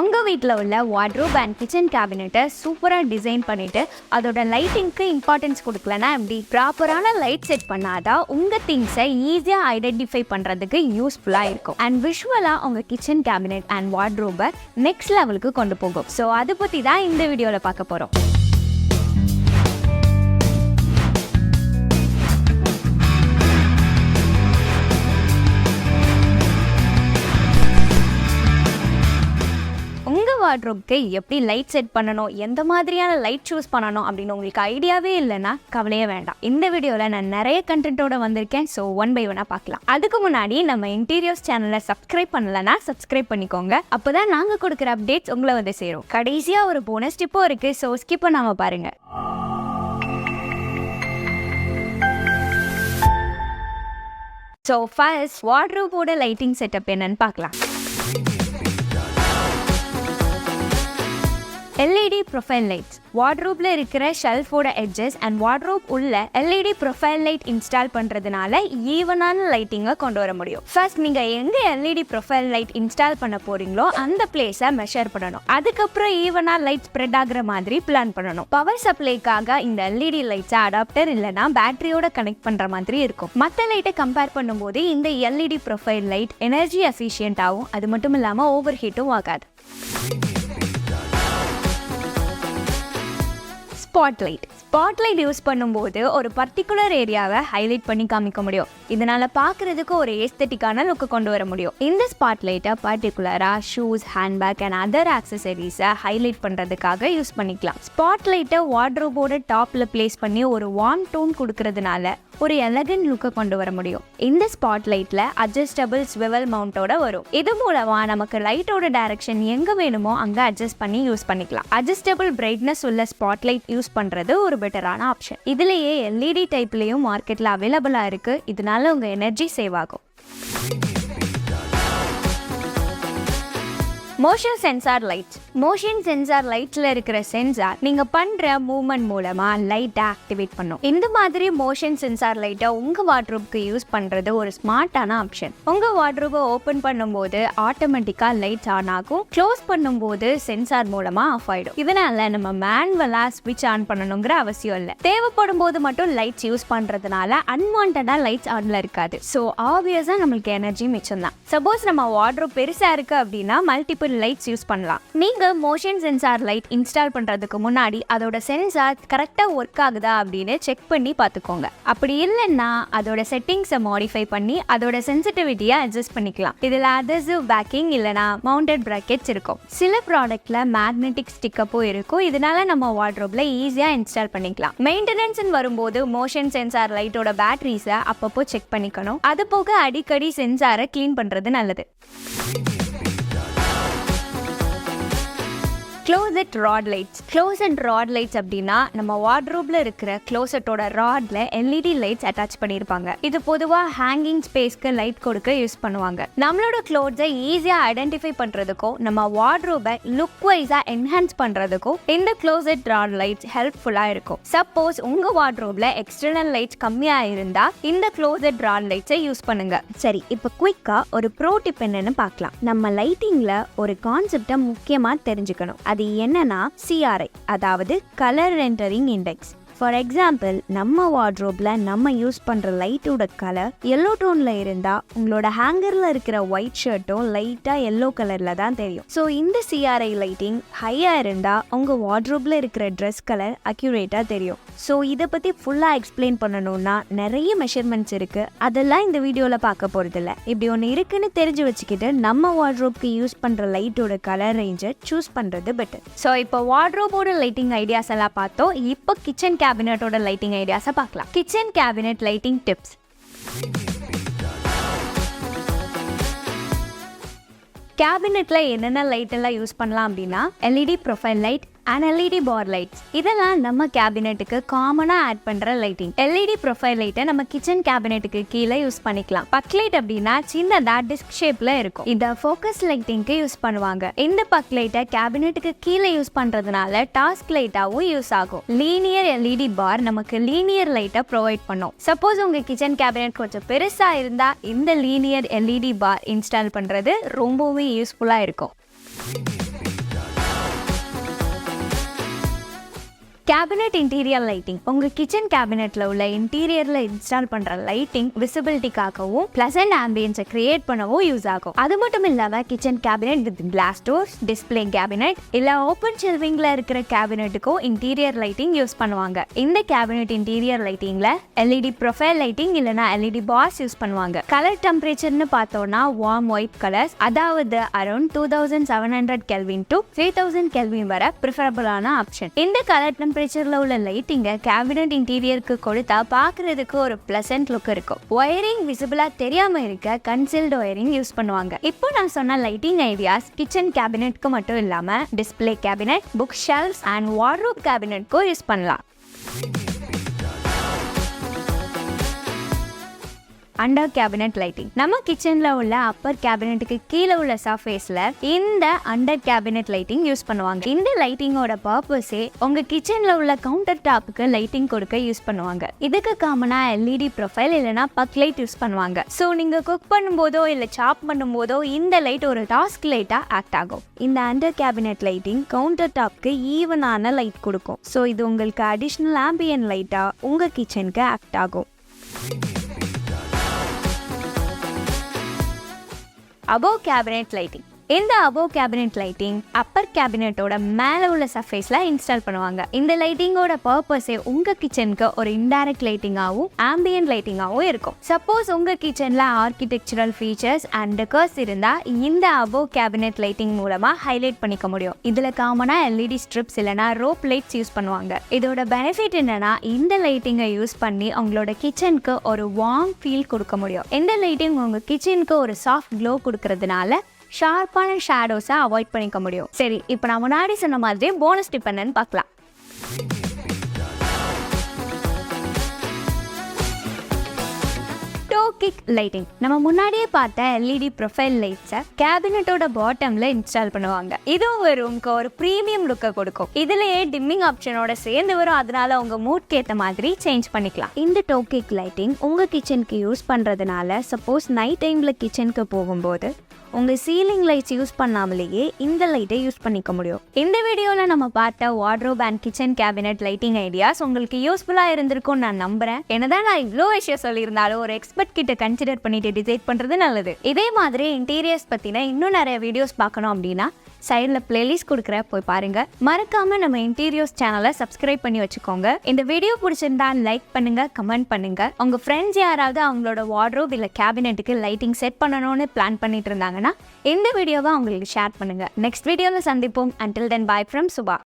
உங்க வீட்டில் உள்ள வார்ட்ரோப் அண்ட் கிச்சன் கேபினெட்டை சூப்பராக டிசைன் பண்ணிட்டு அதோட லைட்டிங்க்கு இம்பார்ட்டன்ஸ் கொடுக்கலன்னா எப்படி? ப்ராப்பரான லைட் செட் பண்ணாதான் உங்க திங்ஸை ஈஸியாக ஐடென்டிஃபை பண்ணுறதுக்கு யூஸ்ஃபுல்லாக இருக்கும் அண்ட் விஷுவலாக உங்க கிச்சன் கேபினெட் அண்ட் வார்ட்ரோபை நெக்ஸ்ட் லெவலுக்கு கொண்டு போகும். ஸோ அதை பற்றி தான் இந்த வீடியோவில் பார்க்க போகிறோம். வார்ட்ரோப்க்கு எப்படி லைட் செட் பண்ணணும், எந்த மாதிரியான லைட் சூஸ் பண்ணணும் அப்படின்னு உங்களுக்கு ஐடியாவே இல்லைன்னா கவலையே வேண்டாம். இந்த வீடியோவில் நான் நிறைய கண்டென்ட்டோட வந்திருக்கேன். ஸோ ஒன் பை ஒன்னாக பார்க்கலாம். அதுக்கு முன்னாடி நம்ம இன்டீரியர்ஸ் சேனலை சப்ஸ்கிரைப் பண்ணலைன்னா சப்ஸ்கிரைப் பண்ணிக்கோங்க. அப்போ தான் நாங்கள் கொடுக்குற அப்டேட்ஸ் உங்களை வந்து சேரும். கடைசியாக ஒரு போனஸ் டிப்பும் இருக்குது. ஸோ ஸ்கிப் பண்ணாமல் பாருங்கள். ஸோ ஃபர்ஸ்ட் வார்ட்ரோபோட லைட்டிங் செட்டப் என்னன்னு பார்க்கலாம். LED profile lights. வார்ட்ரோப்ல இருக்கிற ஷெல்ஃபோட எட்ஜஸ் அண்ட் வார்ட்ரோப் உள்ள LED ப்ரொஃபைல் லைட் இன்ஸ்டால் பண்றதுனால ஈவனான லைட்டிங்கை கொண்டு வர முடியும். ஃபர்ஸ்ட் நீங்க எங்க LED ப்ரொஃபைல் லைட் இன்ஸ்டால் பண்ண போறீங்களோ அந்த பிளேஸை மெஷர் பண்ணணும். அதுக்கப்புறம் ஈவனா லைட் ஸ்ப்ரெட் ஆகுற மாதிரி பிளான் பண்ணணும். பவர் சப்ளைக்காக இந்த LED லைட்ஸை அடாப்டர் இல்லைன்னா பேட்டரியோட கனெக்ட் பண்ற மாதிரி இருக்கும். மற்ற லைட்டை கம்பேர் பண்ணும்போது இந்த LED ப்ரொஃபைல் லைட் எனர்ஜி எஃபிஷியன்டாகவும் அது மட்டும் இல்லாம ஓவர் ஹீட்டும் ஆகாது. ஸ்பாட்லைட் யூஸ் பண்ணும்போது ஒரு பர்டிகுலர் ஏரியாவை ஹைலைட் பண்ணி காமிக்க முடியும். இதனால பார்க்கறதுக்கு ஒரு ஏஸ்தட்டிக்கான லுக்கு கொண்டு வர முடியும். இந்த ஸ்பாட்லைட்டை பர்டிகுலராக ஷூஸ், ஹேண்ட்பேக் அண்ட் அதர் ஆக்சசரிஸை ஹைலைட் பண்ணுறதுக்காக யூஸ் பண்ணிக்கலாம். ஸ்பாட்லைட்டை வார்ட்ரோபோட டாப்பில் பிளேஸ் பண்ணி ஒரு வார்ம் டோன் கொடுக்கறதுனால ஒரு எலகன்ட் லுக்கை கொண்டு வர முடியும். இந்த ஸ்பாட்லைட்டில் அட்ஜஸ்டபிள் ஸ்விவல் மவுண்டோட வரும். இது மூலமா நமக்கு லைட்டோட டைரக்ஷன் எங்கே வேணுமோ அங்கே அட்ஜஸ்ட் பண்ணி யூஸ் பண்ணிக்கலாம். அட்ஜஸ்டபிள் பிரைட்னஸ் உள்ள ஸ்பாட்லைட் யூஸ் பண்றது ஒரு பெட்டரான ஆப்ஷன். இதுலயே LED டைப்லயும் மார்க்கெட்ல அவைலபிளா இருக்கு. இதனால உங்க எனர்ஜி சேவ் ஆகும். Motion sensor lights. Motion sensor லைட்ஸ்ல இருக்கிற சென்சார் நீங்க பண்ற மூவ்மெண்ட் மூலமா லைட்டை ஆக்டிவேட் பண்ணும். இந்த மாதிரி மோஷன் சென்சார் லைட்டை உங்க வார்ட்ரோப்க்கு யூஸ் பண்றது ஒரு ஸ்மார்ட்டான ஆப்ஷன். உங்க வார்ட்ரோபை ஓபன் பண்ணும்போது ஆட்டோமேட்டிக்கா லைட்ஸ் ஆன் ஆகும். க்ளோஸ் பண்ணும்போது சென்சார் மூலமா ஆஃப் ஆயிடும். இதனால நம்ம மேனுவலா ஸ்விட்ச் ஆன் பண்ணணுங்கிற அவசியம் இல்லை. தேவைப்படும் போது மட்டும் லைட்ஸ் யூஸ் பண்றதுனால அன்வான்டா லைட்ஸ் ஆன்ல இருக்காது. ஸோ ஆப்வியஸா நம்மளுக்கு எனர்ஜி மிச்சம் தான். சப்போஸ் நம்ம வார்ட்ரோப் பெருசா இருக்கு அப்படின்னா மல்டிபிள் லைட்ஸ் யூஸ் பண்ணலாம். நீங்க மோஷன் சென்சார் லைட் இன்ஸ்டால் பண்றதுக்கு முன்னாடி அதோட சென்சார் கரெக்டா ஒர்க் ஆகுதா அப்படின்னு செக் பண்ணி பார்த்துக்கோங்க. அப்படி இல்லைன்னா அதோட செட்டிங்ஸை மாடிஃபை பண்ணி அதோட சென்சிட்டிவிட்டியை அட்ஜஸ்ட் பண்ணிக்கலாம். இதுல அதர்சிவ் பேக்கிங் இல்லைனா மவுண்டட் பிராக்கெட்ஸ் இருக்கும். சில ப்ராடக்ட்ல மேக்னெட்டிக் ஸ்டிக்கப்பும் இருக்கும். இதனால நம்ம வார்ட்ரோப்ல ஈஸியா இன்ஸ்டால் பண்ணிக்கலாம். மெயின்டெனன்ஸ் வரும்போது மோஷன் சென்சார் லைட்டோட பேட்டரிஸை அப்பப்போ செக் பண்ணிக்கணும். அது போக அடிக்கடி சென்சாரை கிளீன் பண்றது நல்லது. Closet rod lights. Closet rod lights அப்படின்னா நம்ம வார்ட்ரோப்ல இருக்கிற க்ளோசெட்டோட ராட்ல LED லைட்ஸ் அட்டாச் பண்ணியிருப்பாங்க. இது பொதுவாக ஹேங்கிங் ஸ்பேஸ்க்கு லைட் கொடுக்க யூஸ் பண்ணுவாங்க. நம்மளோட க்ளோத்ஸை ஈஸியாக ஐடென்டிஃபை பண்ணுறதுக்கும் நம்ம வார்ட்ரோபை லுக் வைஸாக என்ஹான்ஸ் பண்ணுறதுக்கும் இந்த க்ளோசெட் ராட் லைட்ஸ் ஹெல்ப்ஃபுல்லாக இருக்கும். சப்போஸ் உங்கள் வார்ட்ரோப்ல எக்ஸ்டர்னல் லைட்ஸ் கம்மியாக இருந்தால் இந்த க்ளோசெட் ராட் லைட்ஸை யூஸ் பண்ணுங்க. சரி, இப்போ குயிக்காக ஒரு ப்ரோ டிப் என்னன்னு பார்க்கலாம். நம்ம லைட்டிங்கில் ஒரு கான்செப்டை முக்கியமாக தெரிஞ்சுக்கணும். அது என்னன்னா CRI, அதாவது colour rendering index. For example, நம்ம வார்ட்ரோப்ல நம்ம யூஸ் பண்ற லைட்டோட கலர் எல்லோ டோன்ல இருந்தா உங்களோட ஹேங்கர்ல இருக்கிற ஒயிட் ஷர்ட்டும் லைட்டா எல்லோ கலர்ல தான் தெரியும். ஸோ இந்த CRI லைட்டிங் ஹையா இருந்தா உங்க வார்ட்ரோப்ல இருக்கிற ட்ரெஸ் கலர் அக்யூரேட்டா தெரியும். ஸோ இதை பத்தி ஃபுல்லா எக்ஸ்பிளைன் பண்ணணும்னா நிறைய மெஷர்மெண்ட்ஸ் இருக்கு. அதெல்லாம் இந்த வீடியோல பார்க்க போறது இல்லை. இப்படி ஒன்று இருக்குன்னு தெரிஞ்சு வச்சுக்கிட்டு நம்ம வார்ட்ரோப்க்கு யூஸ் பண்ற லைட்டோட கலர் ரேஞ்சை சூஸ் பண்றது பெட்டர். ஸோ இப்போ வார்ட்ரோபோட லைட்டிங் ஐடியாஸ் எல்லாம் பார்த்தோம். இப்போ கிச்சன் கேபினட்டோட லைட்டிங் ஐடியாஸை பார்க்கலாம். Kitchen cabinet lighting tips. கேபினெட்ல என்னென்ன லைட் எல்லாம் யூஸ் பண்ணலாம் அப்படின்னா LED profile light and LED bar lights. இதெல்லாம் நம்ம கேபினெட்டுக்கு காமனா ஆட் பண்ற லைட்டிங். LED ப்ரொஃபைல் லைட்டை நம்ம கிச்சன் கேபினெட்டுக்கு கீழே யூஸ் பண்ணிக்கலாம். பக் லைட் அப்படின்னா சின்னதா டிஸ்க் ஷேப்ல இருக்கும். இத ஃபோக்கஸ் லைட்டிங்க்கு யூஸ் பண்ணுவாங்க. இந்த பக் லைட்டை கேபினெட்டுக்கு கீழே யூஸ் பண்றதுனால டாஸ்க் லைட்டாவும் யூஸ் ஆகும். லீனியர் LED பார் நமக்கு லீனியர் லைட்டை ப்ரொவைட் பண்ணும். சப்போஸ் உங்க கிச்சன் கேபினெட் கொஞ்சம் பெருசா இருந்தா இந்த லீனியர் LED பார் இன்ஸ்டால் பண்றது ரொம்பவே யூஸ்ஃபுல்லா இருக்கும். கேபினெட் இன்டீரியர் லைட்டிங் உங்க கிச்சன் கேபினெட்ல உள்ள இன்டீரியர்ல இன்ஸ்டால் பண்ற லைட்டிங் விசிபிலிட்டிக்காகவும் பிளசன்ட் ஆம்பியன்ஸை கிரியேட் பண்ணவும் யூஸ் ஆகும். அது மட்டும் இல்லாம kitchen cabinet with glass doors, display cabinet இல்ல ஓப்பன் ஷெல்விங்ல இருக்கிற கேபினெட்டுக்கும் இன்டீரியர் லைட்டிங் யூஸ் பண்ணுவாங்க. இந்த கேபினெட் இன்டீரியர் லைட்டிங்ல எல்இடி ப்ரொஃபைல் லைட்டிங் இல்லனா எல்இடி பாஸ் யூஸ் பண்ணுவாங்க. கலர் டெம்பரேச்சர்னு பார்த்தோம்னா வார்ம் ஒயிட் கலர்ஸ், அதாவது அரௌண்ட் 2700 கெல்வின் டு 3000 கெல்வின் வரை ப்ரிஃபரபிளான ஆப்ஷன். இந்த கலர் டெம்பரேச்சர்ல உள்ள லைட்டிங்க கேபினெட் இன்டீரியருக்கு கொடுத்தா பார்க்கிறதுக்கு ஒரு பிளசன்ட் லுக் இருக்கும். ஒயரிங் விசிபிளா தெரியாம இருக்க கன்சீல்டு ஒயரிங் யூஸ் பண்ணுவாங்க. இப்போ நான் சொன்ன லைட்டிங் ஐடியாஸ் கிச்சன் கேபினெட்க்கு மட்டும் இல்லாம display cabinet, book shelves and wardrobe கேபினெட்க்கும் யூஸ் பண்ணலாம். அண்டர் கேபினெட் லைட்டிங் நம்ம கிச்சன்ல உள்ள அப்பர் கேபினெட்டுக்கு கீழே உள்ள சர்ஃபேஸ்ல இந்த அண்டர் கேபினெட் லைட்டிங் யூஸ் பண்ணுவாங்க. இந்த லைட்டிங்கோட பர்பஸே உங்க கிச்சன்ல உள்ள கவுண்டர் டாப்புக்கு லைட்டிங் கொடுக்க யூஸ் பண்ணுவாங்க. இதுக்கு காமனா எல்இடி ப்ரொஃபைல் இல்லைன்னா பக் லைட் யூஸ் பண்ணுவாங்க. ஸோ நீங்க குக் பண்ணும்போதோ இல்லை சாப் பண்ணும்போதோ இந்த லைட் ஒரு டாஸ்க் லைட்டா ஆக்ட் ஆகும். இந்த அண்டர் கேபினெட் லைட்டிங் கவுண்டர் டாப்க்கு ஈவனான லைட் கொடுக்கும். ஸோ இது உங்களுக்கு அடிஷ்னல் ஆம்பியன் லைட்டா உங்க கிச்சனுக்கு ஆக்ட் ஆகும். above cabinet lighting இந்த above cabinet lighting அப்பர் கேபினெட்டோட மேல உள்ள சர்ஃபேஸ்ல இன்ஸ்டால் பண்ணுவாங்க. இந்த லைட்டிங்கோட பர்பஸே உங்க கிச்சனுக்கு ஒரு இன்டைரக்ட் லைட்டிங்காகவும் ஆம்பியன்ட் லைட்டிங்காகவும் இருக்கும். சப்போஸ் உங்க கிச்சன்ல ஆர்கிடெக்சரல் ஃபீச்சர்ஸ் அண்ட் டெக்கர்ஸ் இருந்தா இந்த above cabinet lighting மூலமா ஹைலைட் பண்ணிக்க முடியும். இதுல காமனா எல்இடி ஸ்ட்ரிப்ஸ் இல்லனா ரோப் லைட்ஸ் யூஸ் பண்ணுவாங்க. இதோட பெனிஃபிட் என்னன்னா இந்த லைட்டிங்கை யூஸ் பண்ணி உங்களோட கிச்சனுக்கு ஒரு வார்ம் ஃபீல் கொடுக்க முடியும். இந்த லைட்டிங் உங்க கிச்சனுக்கு ஒரு சாஃப்ட் க்ளோ கொடுக்கறதுனால ஷார்ப்பான ஷேடோஸை அவாய்ட் பண்ணிக்க முடியும். சரி, இப்போ நான் முன்னாடி சொன்ன மாதிரி போனஸ் டிப் என்னன்னு பார்க்கலாம். டோ கிக் லைட்டிங் நம்ம முன்னாடியே பார்த்த எல்இடி ப்ரொஃபைல் லைட்ஸை கேபினெட்டோட பாட்டம்ல இன்ஸ்டால் பண்ணுவாங்க. இதுவும் ஒரு ரூம்க்கு ஒரு ப்ரீமியம் லுக்கை கொடுக்கும். இதுலயே டிம்மிங் ஆப்ஷனோட சேர்ந்து வரும். அதனால உங்க மூட்க்கு ஏற்ற மாதிரி சேஞ்ச் பண்ணிக்கலாம். இந்த டோ கிக் லைட்டிங் உங்க கிச்சனுக்கு யூஸ் பண்றதுனால சப்போஸ் நைட் டைம்ல கிச்சனுக்கு போகும்போது உங்க சீலிங் லைட்ஸ் யூஸ் பண்ணாமலேயே இந்த லைட்டை யூஸ் பண்ணிக்க முடியும். இந்த வீடியோல நம்ம பார்த்த wardrobe and kitchen cabinet lighting ideas உங்களுக்கு யூஸ்ஃபுல்லா இருந்திருக்கும்னு நான் நம்புறேன். என்னதான் நான் இவ்வளோ விஷயம் சொல்லியிருந்தாலும் ஒரு எக்ஸ்பர்ட் கிட்ட கன்சிடர் பண்ணிட்டு டிசைட் பண்றது நல்லது. இதே மாதிரி இன்டீரியர்ஸ் பத்தின இன்னும் நிறைய வீடியோஸ் பார்க்கணும் அப்படின்னா சைடில் பிளேலிஸ்ட் கொடுக்குற போய் பாருங்க. மறக்காம நம்ம இன்டீரியர்ஸ் சேனலை சப்ஸ்கிரைப் பண்ணி வச்சுக்கோங்க. இந்த வீடியோ பிடிச்சிருந்தா லைக் பண்ணுங்க, கமெண்ட் பண்ணுங்க. உங்க ஃப்ரெண்ட்ஸ் யாராவது அவங்களோட வார்ட்ரோப் இல்லை கேபினெட்டுக்கு லைட்டிங் செட் பண்ணணும்னு பிளான் பண்ணிட்டு இருந்தாங்கன்னா இந்த வீடியோவை அவங்களுக்கு ஷேர் பண்ணுங்க. நெக்ஸ்ட் வீடியோவில் சந்திப்போம். until then bye from Subha.